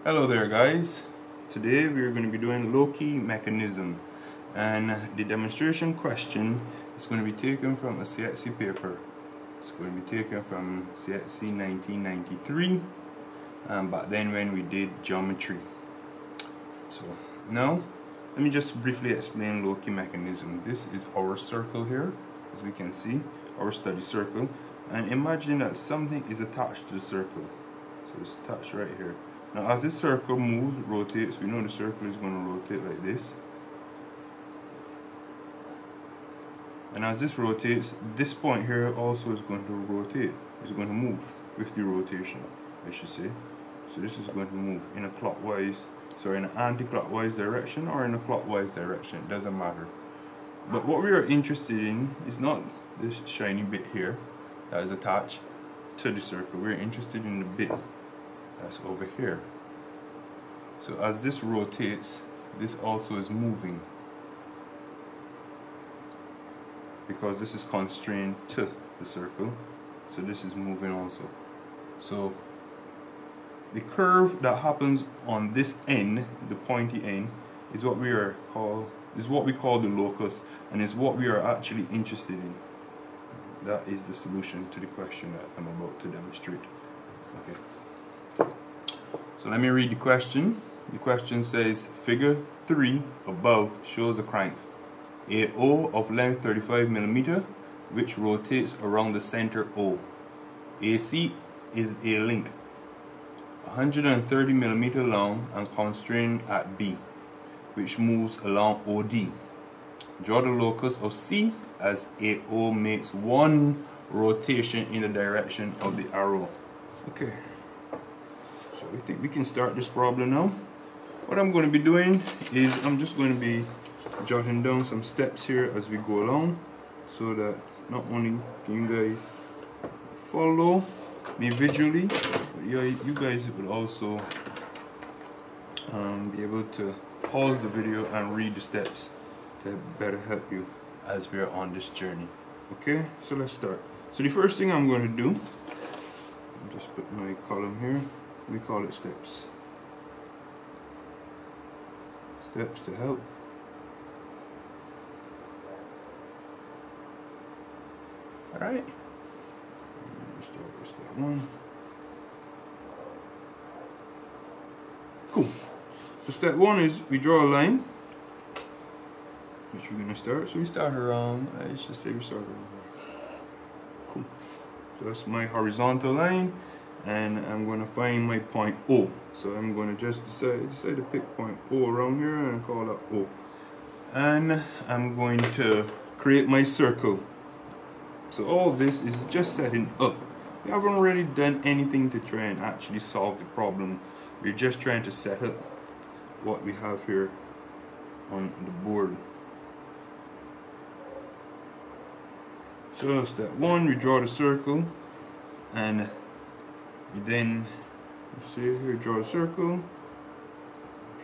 Hello there guys. Today we are going to be doing Loci Mechanism, and the demonstration question is going to be taken from a CXC paper. It's going to be taken from CXC 1993, back then when we did geometry. So now let me just briefly explain Loci Mechanism. This is our circle here, as we can see, our study circle, and imagine that something is attached to the circle. So it's attached right here. Now as this circle moves, rotates, we know the circle is going to rotate like this. And as this rotates, this point here also is going to rotate. It's going to move with the rotation, I should say. So this is going to move in a clockwise, so in an anti-clockwise direction or in a clockwise direction, it doesn't matter. But what we are interested in is not this shiny bit here that is attached to the circle. We're interested in the bit that's over here. So as this rotates, this also is moving, because this is constrained to the circle, so this is moving also. So the curve that happens on this end, the pointy end, is what we call the locus, and is what we are actually interested in. That is the solution to the question that I'm about to demonstrate. Okay. So let me read the question. The question says, figure 3 above shows a crank AO of length 35 mm, which rotates around the center O. AC is a link 130 mm long and constrained at B, which moves along OD. Draw the locus of C as AO makes one rotation in the direction of the arrow. Okay. So I think we can start this problem now. What I'm going to be doing is I'm just going to be jotting down some steps here as we go along, so that not only can you guys follow me visually, but you guys will also be able to pause the video and read the steps to better help you as we are on this journey. Okay, so let's start. So the first thing I'm going to do, I'll just put my column here. We call it steps. Steps to help. Alright. Start with step 1. Cool. So step 1 is we draw a line, which we're going to start. So we start around, I should say we start around here. Cool. So that's my horizontal line, and I'm going to find my point O. So I'm going to just decide to pick point O around here and call that O. And I'm going to create my circle. So all this is just setting up. We haven't really done anything to try and actually solve the problem. We're just trying to set up what we have here on the board. So step 1, we draw the circle, and we then see here, draw a circle,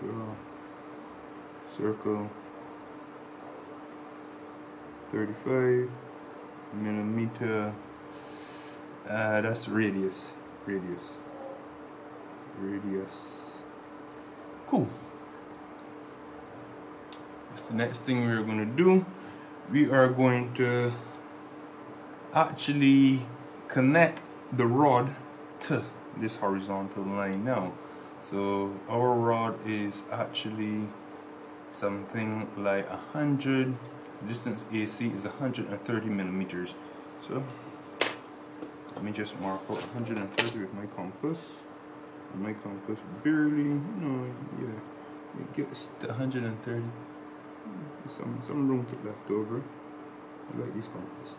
draw circle 35 mm, that's radius. Cool. What's the next thing we're going to do? We are going to actually connect the rod to this horizontal line now. So our rod is actually something like 100, distance AC is 130 millimeters. So let me just mark out 130 with my compass. And my compass barely, it gets to 130. Some room left over. I like these compasses.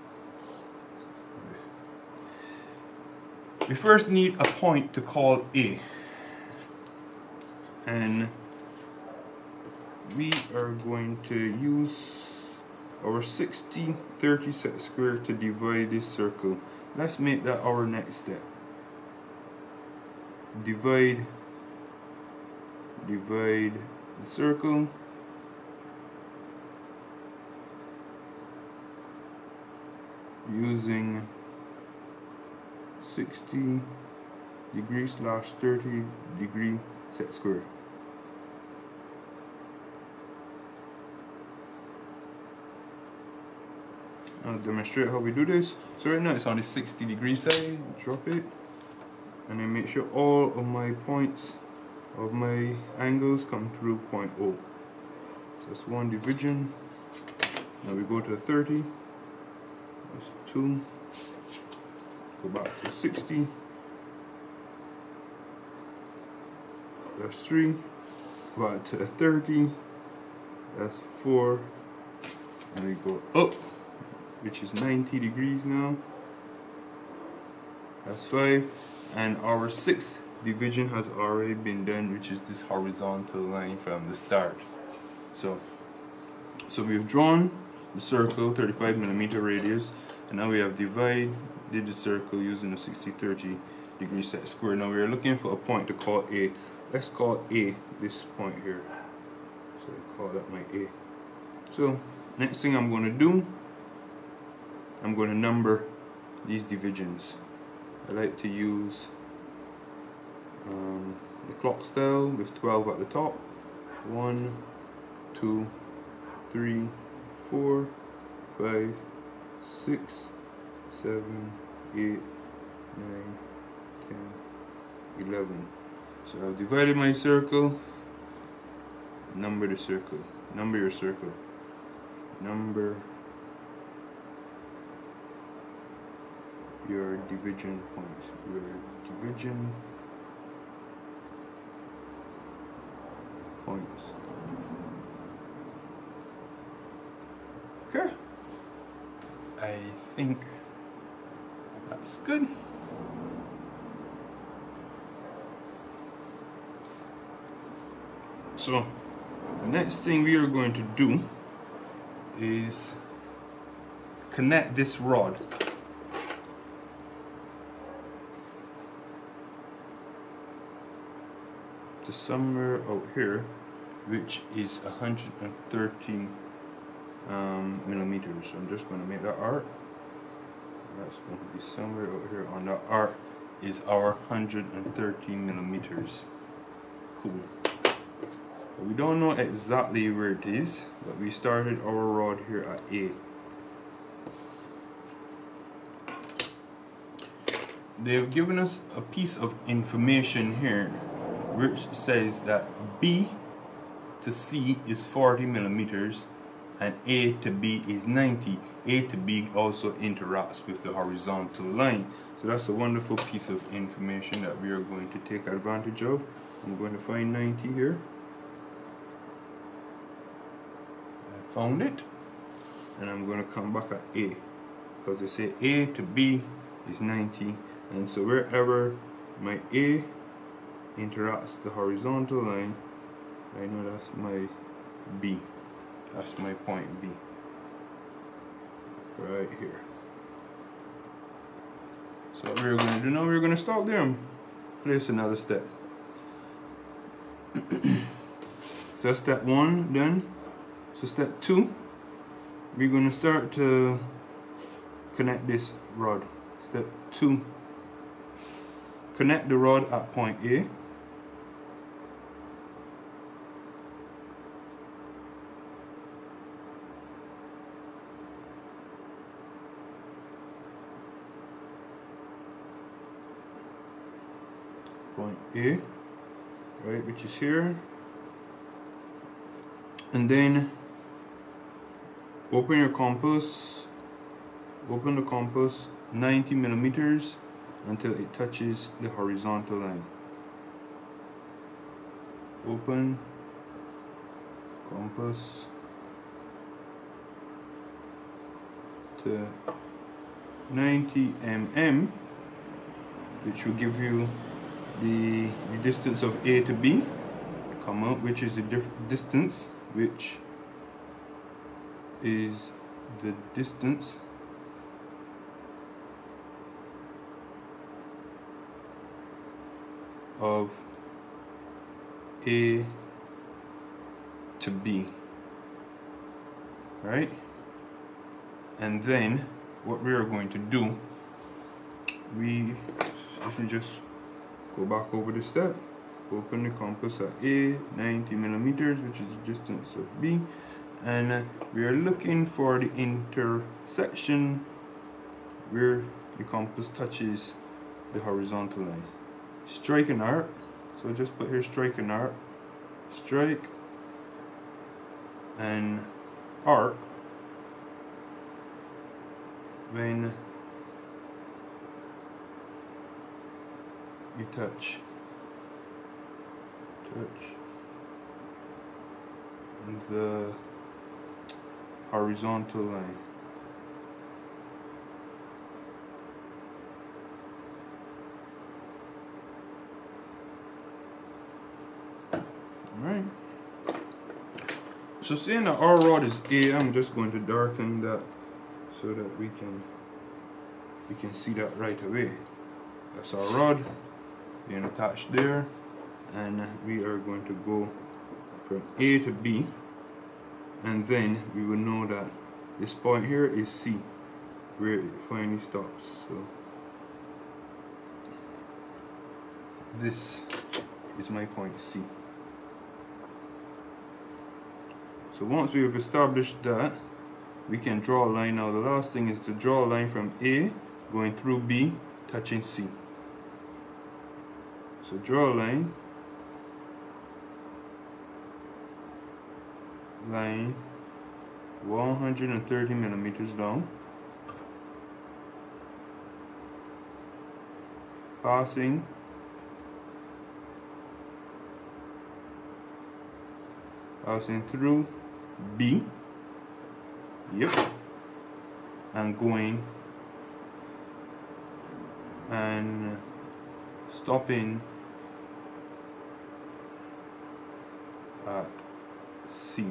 We first need a point to call A, and we are going to use our 60-30 set square to divide this circle. Let's make that our next step. Divide the circle using 60 degree / 30 degree set square. I'll demonstrate how we do this. So right now it's on the 60-degree side. Drop it, and then make sure all of my points of my angles come through point O. So that's one division. Now we go to 30. That's 2. Go back to 60. That's 3. Go back to 30. That's 4. And we go up, which is 90 degrees now. That's 5. And our 6th division has already been done, which is this horizontal line from the start. So we've drawn the circle, 35mm radius, and now we have divided the circle using a 60-30 degree set square. Now we are looking for a point to call A. Let's call A this point here. So I call that my A. So next thing I'm going to do, I'm going to number these divisions. I like to use the clock style with 12 at the top. 1, 2, 3, 4, 5, 6, 7, 8, 9, 10, 11. So I've divided my circle. Number the circle. Number your circle. Number your division points. Your division points. Okay. I think that's good. So the next thing we are going to do is connect this rod to somewhere out here, which is 130 millimeters. So I'm just going to make that arc. That's going to be somewhere out here on that arc is our 113 millimeters. Cool. But we don't know exactly where it is, but we started our rod here at A. They've given us a piece of information here which says that B to C is 40 millimeters and A to B is 90. A to B also interacts with the horizontal line. So that's a wonderful piece of information that we are going to take advantage of. I'm going to find 90 here. I found it. And I'm going to come back at A, because they say A to B is 90. And so wherever my A interacts the horizontal line, I know that's my B. That's my point B. Right here. So what we're going to do now, we're going to stop there and place another step. So that's step 1 done. So step 2, we're going to start to connect this rod. Step 2, connect the rod at point A. Point A, right, which is here, and then open your compass, open the compass 90 millimeters until it touches the horizontal line. Open compass to 90 mm, which will give you the distance of A to B, comma, which is the distance, which is the distance of A to B, right? And then what we are going to do, let me just go back over the step. open the compass at A, 90 millimeters, which is the distance of B, and we are looking for the intersection where the compass touches the horizontal line. Strike an arc, so just put here strike an arc, strike an arc when you touch the horizontal line. Alright. So seeing that our rod is A, I'm just going to darken that so that we can see that right away. That's our rod being attached there, and we are going to go from A to B, and then we will know that this point here is C, where it finally stops. So this is my point C. So once we have established that, we can draw a line. Now the last thing is to draw a line from A going through B, touching C. So draw a line, 130 millimeters long, passing through B, yep, and going and stopping at C.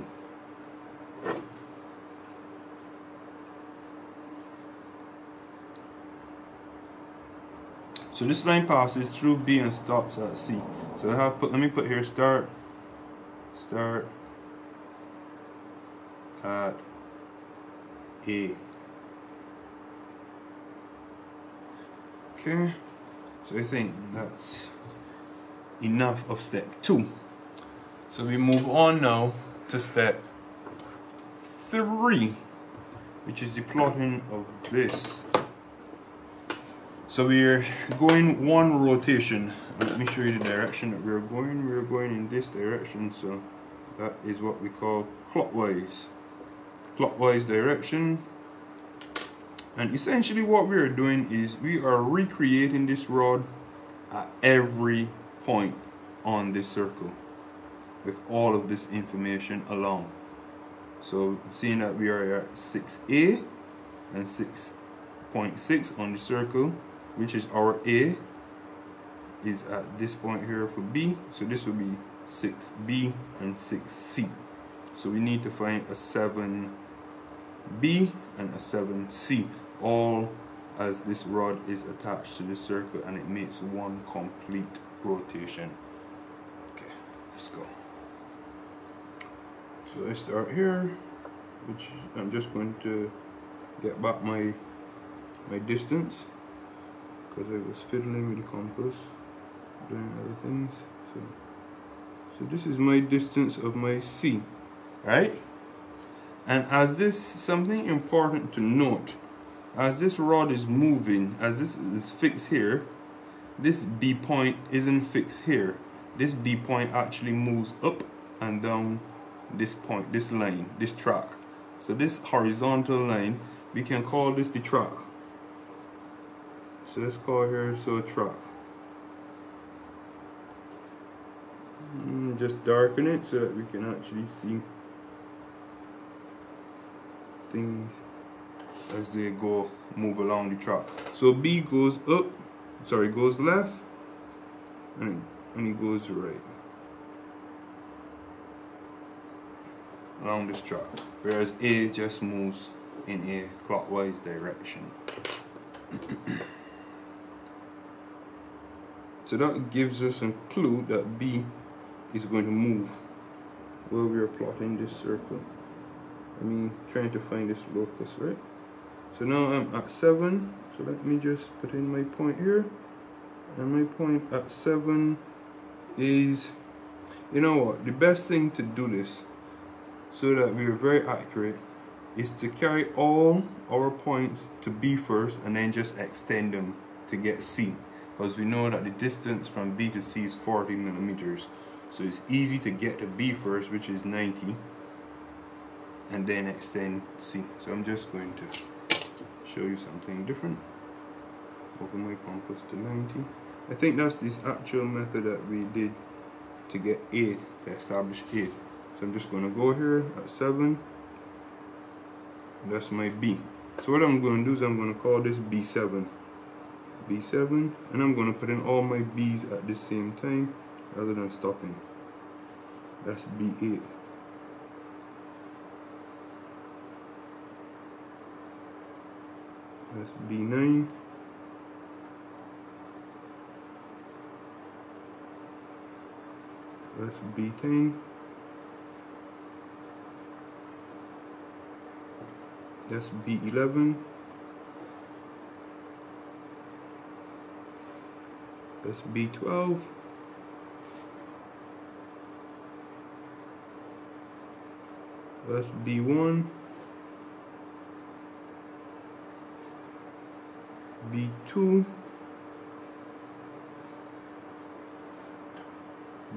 So this line passes through B and stops at C. So let me put here start at A. Okay, so I think that's enough of step 2. So we move on now to step 3, which is the plotting of this. So we're going one rotation. Let me show you the direction that we're going. We're going in this direction, so that is what we call clockwise direction. And essentially what we are doing is we are recreating this rod at every point on this circle with all of this information along. So seeing that we are at 6A and 6.6 on the circle, which is our A, is at this point here for B, so this will be 6B and 6C. So we need to find a 7B and a 7C, all as this rod is attached to the circle, and it makes one complete rotation. Okay, let's go. So I start here, which I'm just going to get back my distance, because I was fiddling with the compass, doing other things. So this is my distance of my C, right? And as this, something important to note, as this rod is moving, as this is fixed here, this B point isn't fixed here. This B point actually moves up and down this point, this line, this track. So this horizontal line, we can call this the track. So let's call here track. Just darken it so that we can actually see things as they move along the track. So B goes up, goes left, and it goes right along this track, whereas A just moves in a clockwise direction. So that gives us a clue that B is going to move while we are plotting this circle. I mean, trying to find this locus, right? So now I'm at 7, so let me just put in my point here, and my point at 7 is, you know what, the best thing to do this so that we are very accurate is to carry all our points to B first and then just extend them to get C, because we know that the distance from B to C is 40 millimeters. So it's easy to get to B first, which is 90, and then extend C. So I'm just going to show you something different. Open my compass to 90. I think that's this actual method that we did to get 8, to establish 8. So I'm just going to go here at 7. That's my B. So what I'm going to do is I'm going to call this B7. B7, and I'm going to put in all my B's at the same time rather than stopping. That's B8. That's B9. That's B10. That's B11. That's B12. That's B1. B2.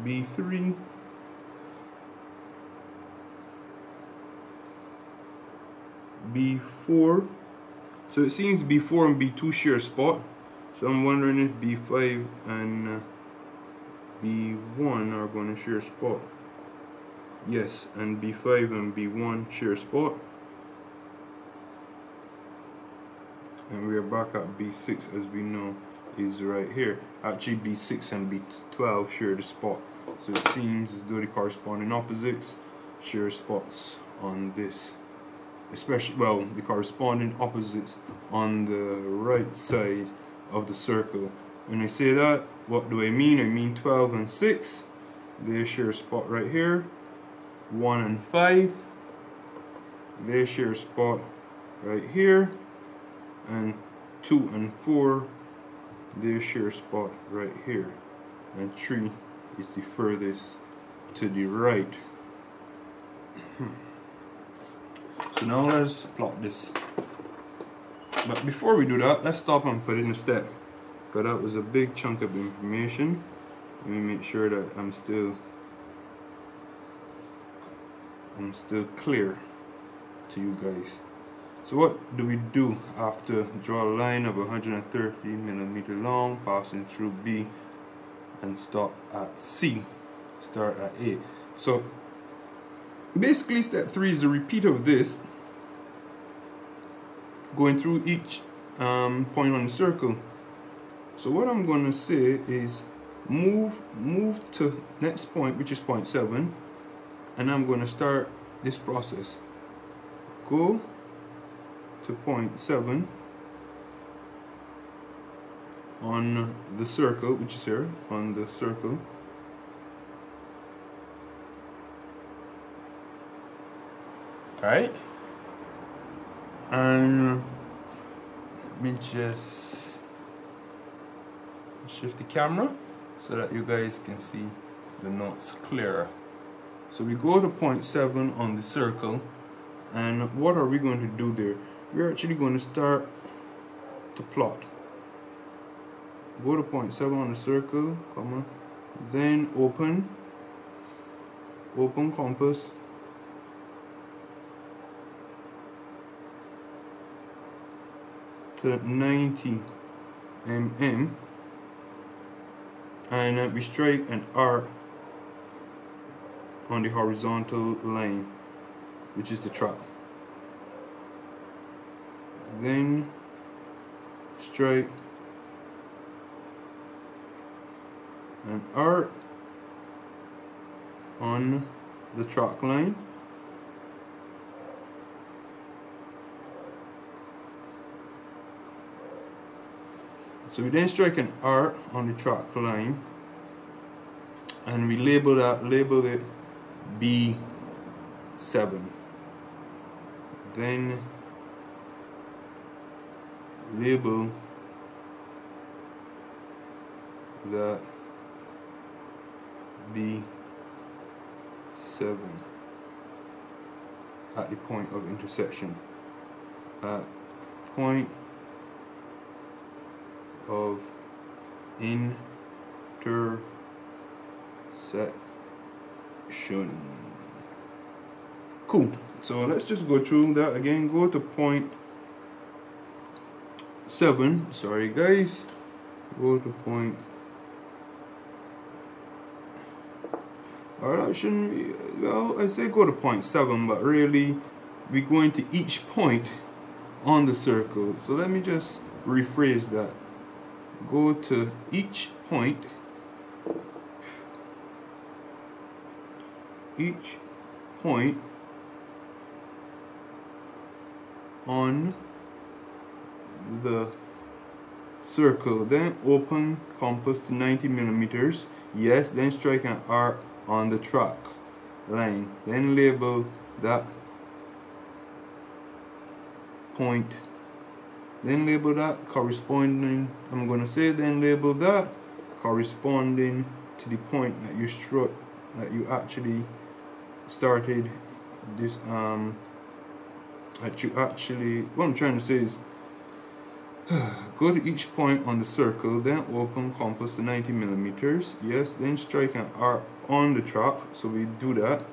B3. B4. So it seems B4 and B2 share a spot. So I'm wondering if B5 and B1 are going to share a spot. Yes, and B5 and B1 share a spot. And we are back at B6, as we know is right here. Actually B6 and B12 share the spot. So it seems as though the corresponding opposites share spots on this. Especially, well, the corresponding opposites on the right side of the circle. When I say that, what do I mean? I mean 12 and 6. They share a spot right here. 1 and 5. They share a spot right here. And 2 and 4. They share a spot right here. And 3 is the furthest to the right. So now let's plot this. But before we do that, let's stop and put in a step, because that was a big chunk of information. Let me make sure that I'm still clear to you guys. So what do we do after draw a line of 130 millimeter long, passing through B and stop at C, start at A? So basically step 3 is a repeat of this, going through each point on the circle. So what I'm going to say is move to next point, which is point 7, and I'm going to start this process. Go to point 7 on the circle, which is here on the circle. Alright, and let me just shift the camera so that you guys can see the notes clearer. So we go to point 7 on the circle, and what are we going to do there? We're actually going to start to plot. Go to point 7 on the circle, comma, then open compass, to 90 mm, and we strike an arc on the horizontal line, which is the track. Then strike an arc on the track line. So we then strike an arc on the track line, and we label it B7. Then label that B7 at the point of intersection. At point of intersection. Cool. So let's just go through that again. Go to point 7. Sorry guys. Go to point. Or that shouldn't be. Well, I say go to point 7, but really we're going to each point on the circle. So let me just rephrase that. Go to each point. Each point on the circle, then open compass to 90 millimeters. Yes, then strike an arc on the track line, then label that point, then label that corresponding, I'm going to say then label that corresponding to the point that you struck, that you actually started this that you actually, what I'm trying to say is go to each point on the circle, then open compass to 90 millimeters. Yes, then strike an arc on the track. So we do that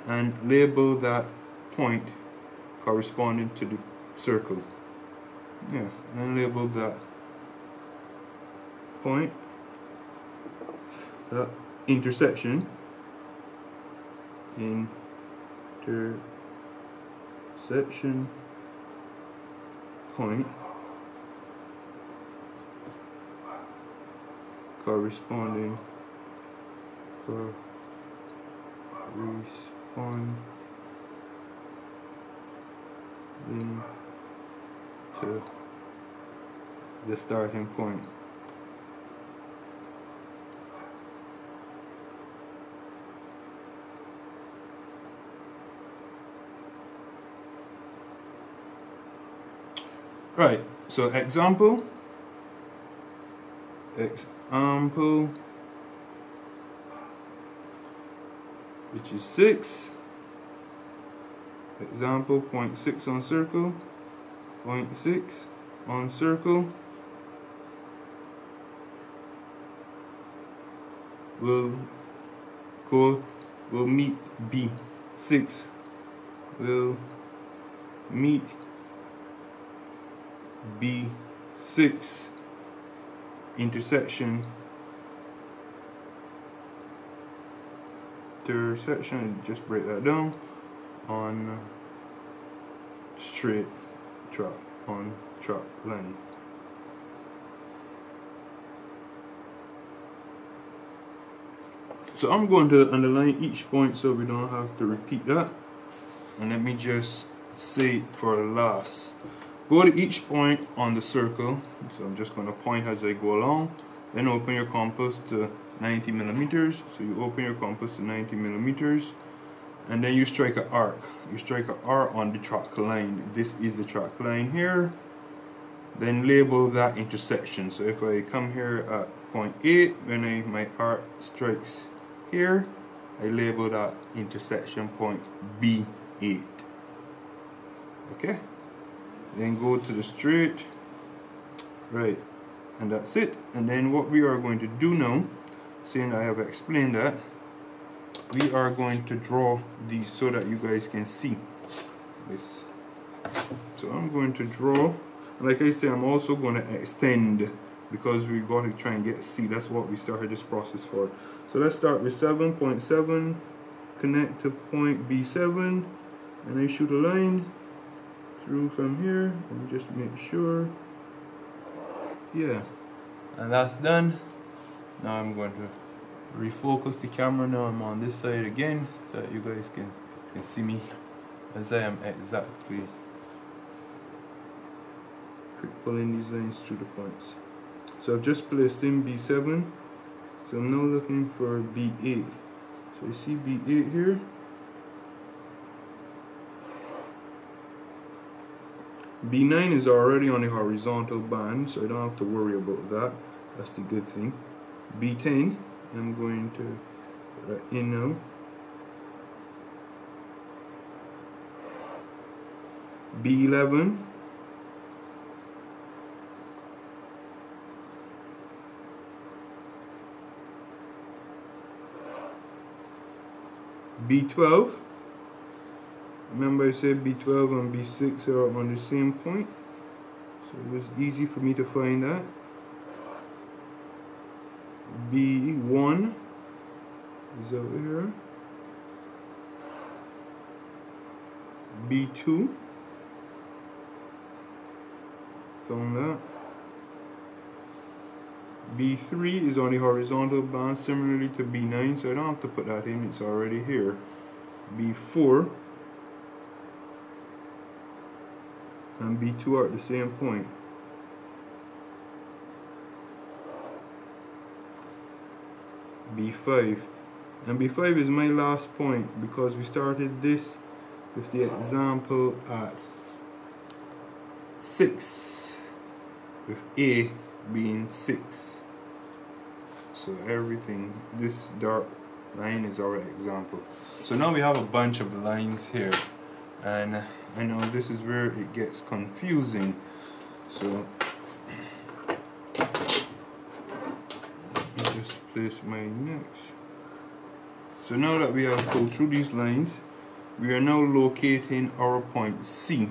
and label that point corresponding to the circle. Yeah, and label that point, the intersection, intersection point corresponding to the starting point. Right, so example, which is 6. Example, point 6 on circle, point 6 on circle. We'll meet B6. We'll meet B6 intersection, just break that down on straight track, on track line. So I'm going to underline each point so we don't have to repeat that, and let me just say it for last. Go to each point on the circle, so I'm just going to point as I go along, then open your compass to 90 millimeters. So you open your compass to 90 millimeters, and then you strike an arc. You strike an arc on the track line. This is the track line here. Then label that intersection. So if I come here at point 8, when my arc strikes here, I label that intersection point B8. Okay? Then go to the straight, right, and that's it. And then what we are going to do now, seeing I have explained that, we are going to draw these so that you guys can see this. So I'm going to draw, like I say, I'm also going to extend because we got to try and get C. That's what we started this process for. So let's start with 7.7, connect to point B7, and I shoot a line through from here, and just make sure, yeah, and that's done. Now I'm going to refocus the camera. Now I'm on this side again so that you guys can see me as I am exactly pulling these lines through the points. So I've just placed in B7, so I'm now looking for B8. So I see B8 here. B9 is already on the horizontal band, so I don't have to worry about that. That's the good thing. B10, I'm going to put that in now. B11, B12. Remember I said B12 and B6 are on the same point, so it was easy for me to find that. B1 is over here. B2, found that. B3 is on the horizontal band, similarly to B9, so I don't have to put that in, it's already here. B4 and B2 are at the same point. B5, and B5 is my last point because we started this with the example at 6, with A being 6. So everything, this dark line is our example. So now we have a bunch of lines here, and I know this is where it gets confusing. So let me just place my next. So now that we have go through these lines, we are now locating our point C,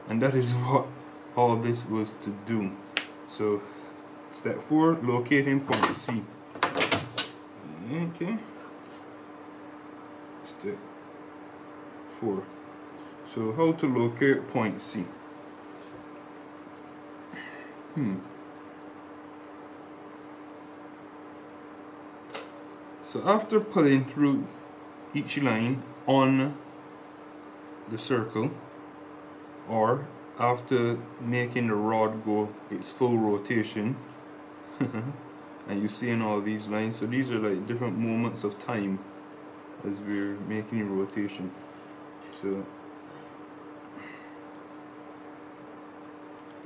and that is what all this was to do. So step 4, locating point C. Okay. Step 4. So how to locate point C? So after pulling through each line on the circle, or after making the rod go its full rotation, and you see in all these lines, so these are like different moments of time as we're making a rotation. So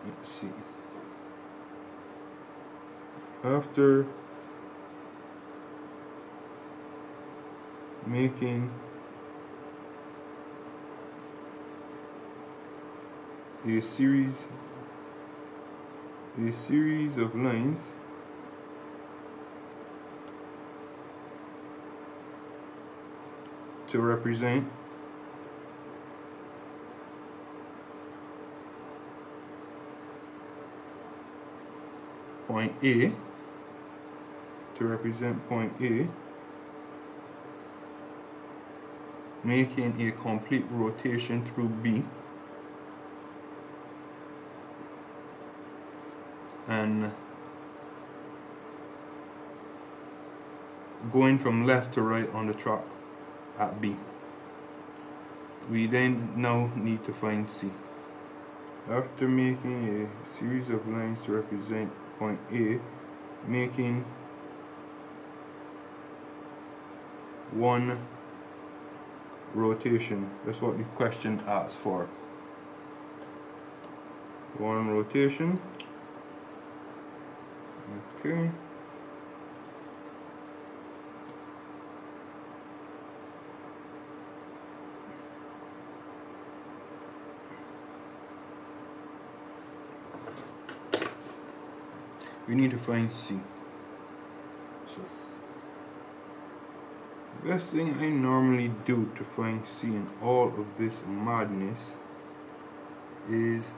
let's see, after making a series of lines, to represent point A, making a complete rotation through B, and going from left to right on the track at B. We then now need to find C. After making a series of lines to represent point A, making one rotation. That's what the question asks for. One rotation. Okay. We need to find C. So the best thing I normally do to find C in all of this madness is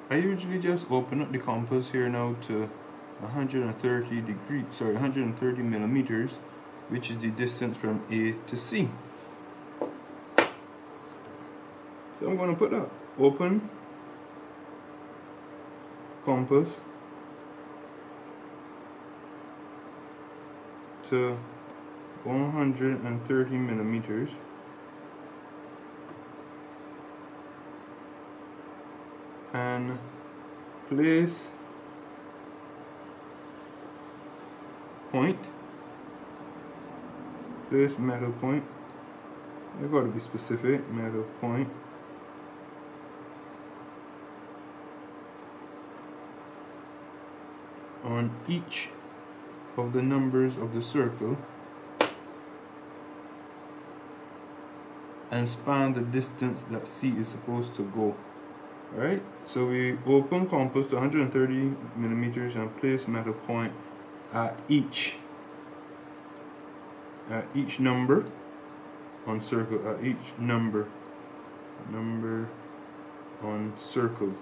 I usually just open up the compass here now to 130 millimeters, which is the distance from A to C. So I'm going to put that open compass to 130 millimeters, and place metal point. I got to be specific. Metal point on each of the numbers of the circle and span the distance that C is supposed to go. Alright, so we open compass to 130 millimeters and place metal point at each number on circle, at each number on circle.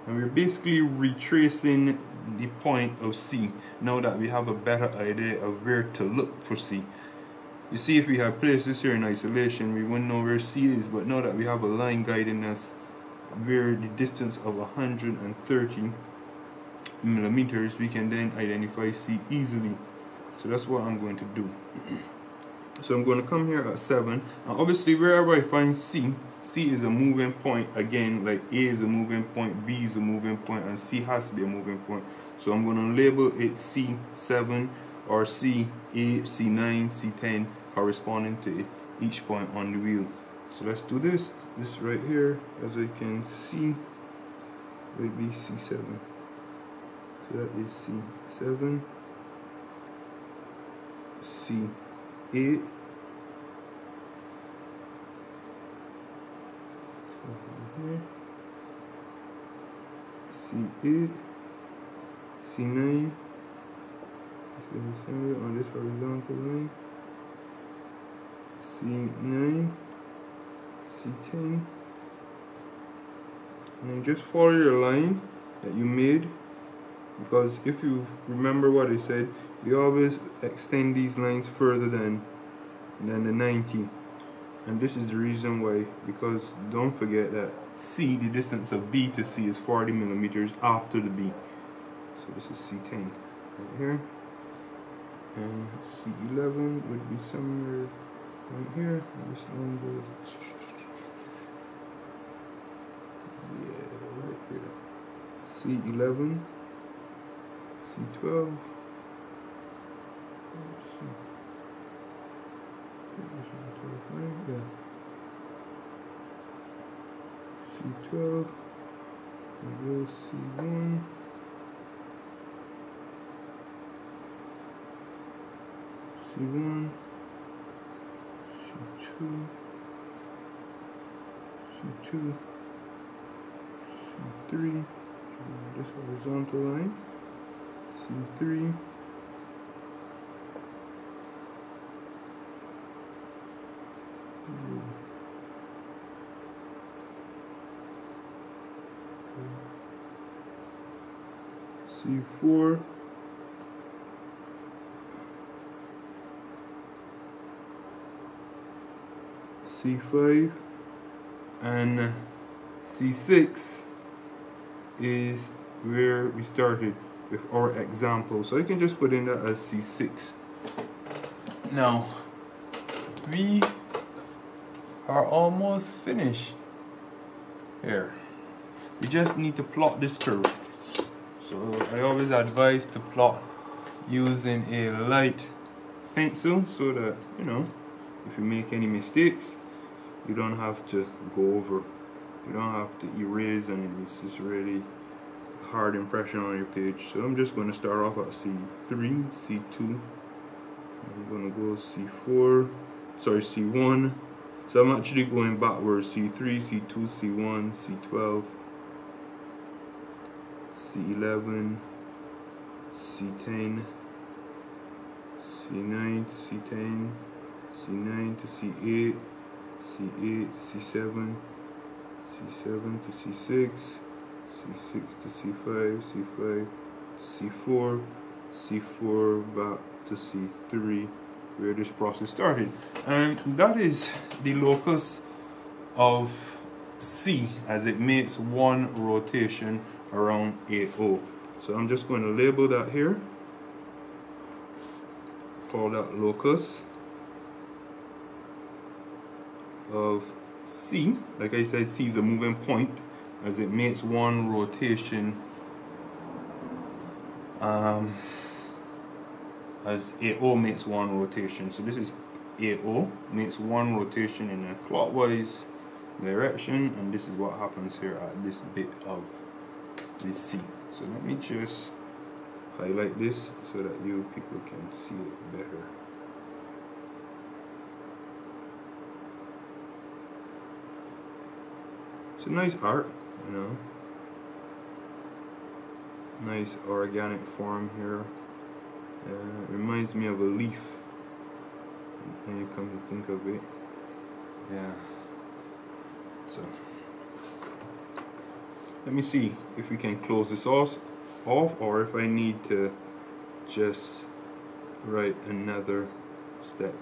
And we're basically retracing the point of C now that we have a better idea of where to look for C. You see, if we had placed this here in isolation, we wouldn't know where C is, but now that we have a line guiding us where the distance of 130 millimeters, we can then identify C easily. So that's what I'm going to do. So I'm going to come here at 7, and obviously wherever I find C, C is a moving point again, like A is a moving point, B is a moving point, and C has to be a moving point. So I'm going to label it C7 or C8, C9, C10, corresponding to each point on the wheel. So let's do this. This right here, as I can see, will be C7. So that is C7, C8, C8, C9, on this horizontal line, C9, C10, and then just follow your line that you made, because if you remember what I said, we always extend these lines further than the 90. And this is the reason why, because don't forget that C, the distance of B to C, is 40 millimeters after the B. So this is C10 right here. And C11 would be somewhere right here. This line goes, yeah, right here. C11, C12. C12, we go C1, C1, C2, C2, C3, this horizontal line, C3, C4, C5, and C6 is where we started with our example. So I can just put in that as C6. Now, we are almost finished here. We just need to plot this curve. So I always advise to plot using a light pencil so that, you know, if you make any mistakes, you don't have to go over, you don't have to erase, and it's just really a hard impression on your page. So I'm just going to start off at C3, C2, I'm going to go C4, sorry, C1. So I'm actually going backwards, C3, C2, C1, C12, C11, C10, C9 to C10, C9 to C8, C8 to C7, C7 to C6, C6 to C5, C5 to C4, C4 back to C3, where this process started. And that is the locus of C as it makes one rotation around AO. So I'm just going to label that here, call that locus of C. Like I said, C is a moving point as it makes one rotation as AO makes one rotation. So this is AO makes one rotation in a clockwise direction, and this is what happens here at this bit of this C. So let me just highlight this so that you people can see it better. It's a nice art, you know. Nice organic form here. It reminds me of a leaf when you come to think of it. Yeah. So let me see if we can close this off, or if I need to just write another step.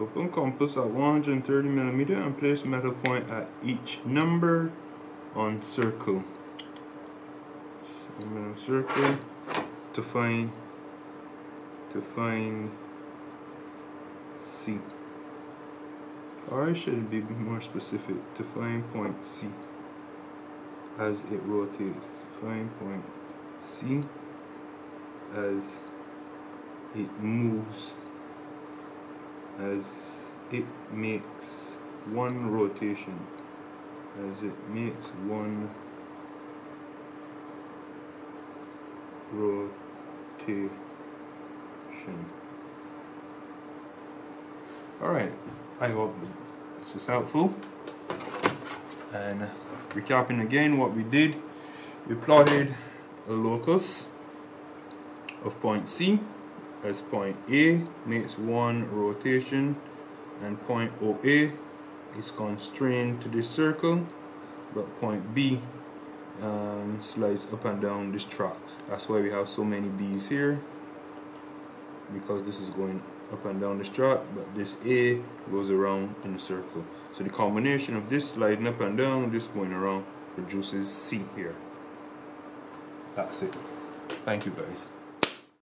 Open compass at 130mm and place metal point at each number on circle. So I'm going to circle to find C. Or I should be more specific, to find point C as it rotates. Find point C as it moves, as it makes one rotation, as it makes one rotation. Alright, I hope this was helpful. And recapping again what we did, we plotted a locus of point C as point A makes one rotation, and point OA is constrained to this circle, but point B slides up and down this track. That's why we have so many B's here, because this is going up and down this track, but this A goes around in a circle. So the combination of this sliding up and down, this going around, produces C here. That's it. Thank you guys.